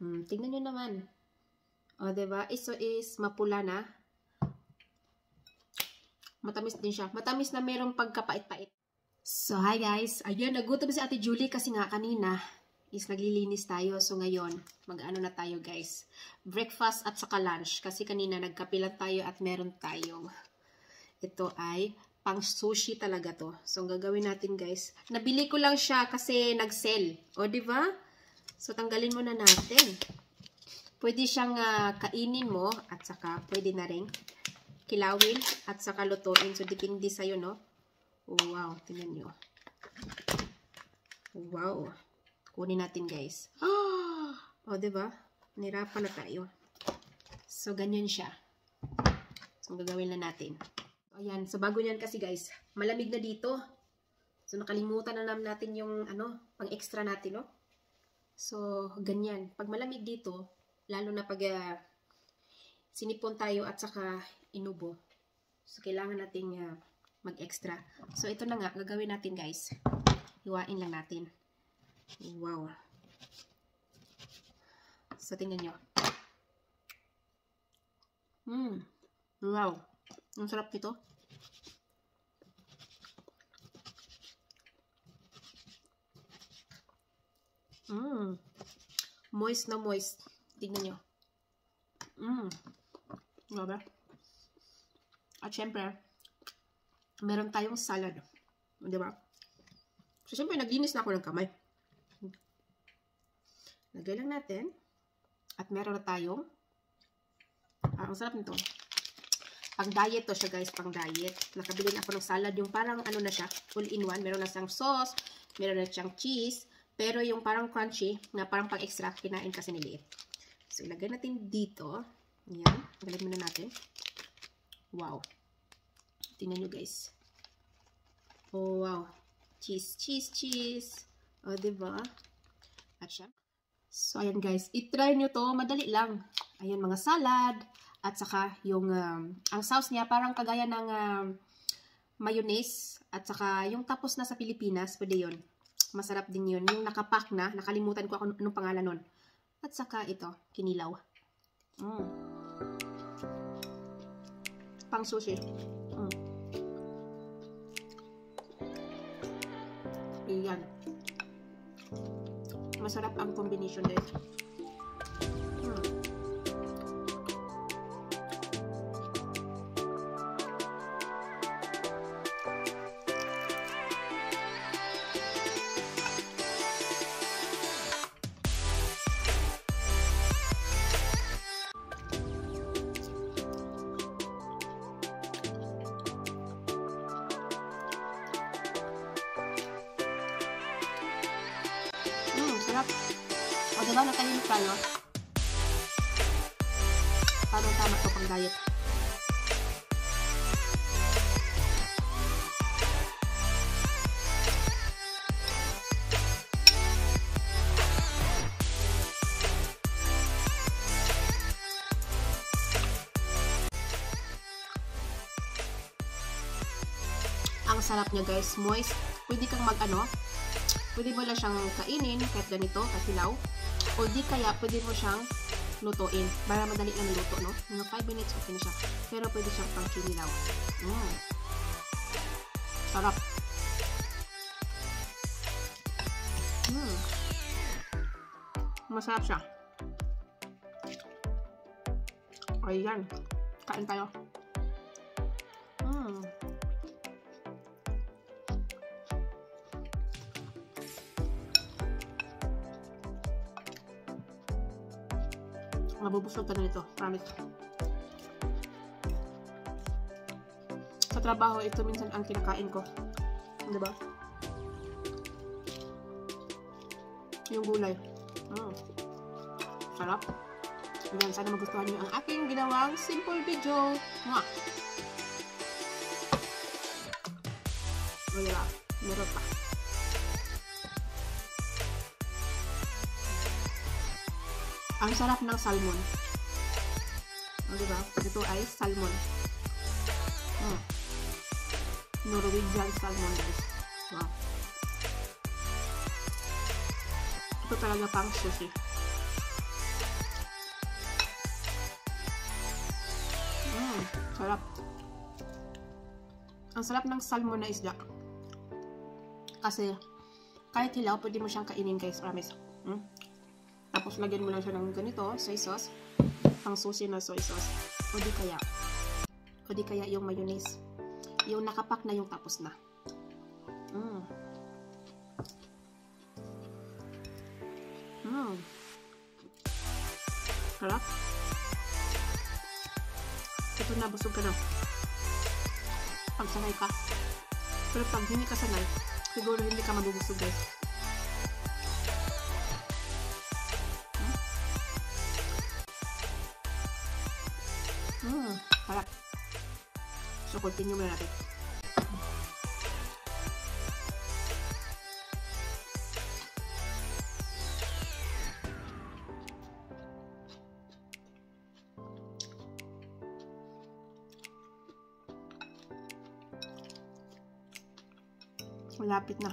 Tingnan nyo naman. O, diba? Iso is mapula na. Matamis din siya. Matamis na merong pagkapait-pait. So, hi guys. Ayun, nagutom si Ate Julie kasi nga kanina is naglilinis tayo. So, ngayon, mag-ano na tayo guys. Breakfast at saka lunch. Kasi kanina nagkape lang tayo at meron tayong ito ay pang sushi talaga to. So, ang gagawin natin guys. Nabili ko lang siya kasi nag-sell. O, diba? So, tanggalin muna natin. Pwede siyang kainin mo at saka pwede na rin kilawin at saka lutuin. So, depende sa'yo, no? Oh, wow. Tingnan nyo. Wow. Kunin natin, guys. Oh, diba? Nirapan na tayo. So, ganyan siya. So, gagawin na natin. Ayan. So, bago niyan kasi, guys, malamig na dito. So, nakalimutan na natin yung, pang-extra natin, no? So, ganyan. Pag malamig dito, lalo na pag sinipon tayo at saka inubo. So, kailangan nating mag-extra. So, ito na nga. Gagawin natin, guys. Hiwain lang natin. Wow. So, tingnan nyo. Wow. Ang sarap nito. Moist na moist. Tingnan nyo. Grabe. At syempre, meron tayong salad. Diba? So, syempre, naglinis na ako ng kamay. Lagay lang natin. At meron na tayong ang sarap nito. Pang diet to siya guys, pang diet. Nakabili na ako ng salad. Yung parang ano na siya, all-in-one. Meron na siyang sauce, meron na siyang cheese. Pero yung parang crunchy, na parang pang extra, kinain kasi niliit. So, ilagay natin dito. Ayan. Galit muna natin. Wow. Tingnan nyo guys. Oh, wow. Cheese, cheese, cheese. O, diba? At siya. So, ayan guys. I-try nyo to. Madali lang. Ayan, mga salad. At saka, yung, ang sauce niya, parang kagaya ng mayonnaise. At saka, yung tapos na sa Pilipinas, pwede yun. Masarap din yun. Yung nakapack na, nakalimutan ko anong pangalan nun. At saka, ito, kinilaw. Pang sushi. Ayan. Masarap ang combination din. Sarap. O diba, nakalimit tayo. Paano tama ito pang diet? Ang sarap niya guys, moist. Pwede kang pwede mo lang siyang kainin kahit ganito, kasilaw. O di kaya, pwede mo siyang lutuin. Para madali lang luto, no? Mga 5 minutes, okay na siya. Pero pwede siyang pang kinilaw. Sarap. Masarap siya. Ayan. Kain tayo. Mabubusog ka na nito. Promise. Sa trabaho, ito minsan ang kinakain ko. Diba? Yung gulay. Sarap. Ayan, sana magustuhan niyo ang aking ginawang simple video. Mwah! O diba? Meron pa. Ang sarap ng salmon. O, diba? Ito ay salmon. Norwegian salmon, guys. Wow. Ito talaga pang sushi. Sarap. Ang sarap ng salmon na isda. Kasi, kahit hilaw, pwede mo siyang kainin guys, promise. Tapos, lagyan mo lang siya ng ganito, soy sauce. Pang sushi na soy sauce. O di kaya yung mayonnaise. Yung nakapak na yung tapos na. Sarap. Ito na, busog ka na. Pag sanay ka. Pero pag hindi ka sanay, siguro hindi ka mabubusog guys. Sarap. So, continue muna natin. Malapit na.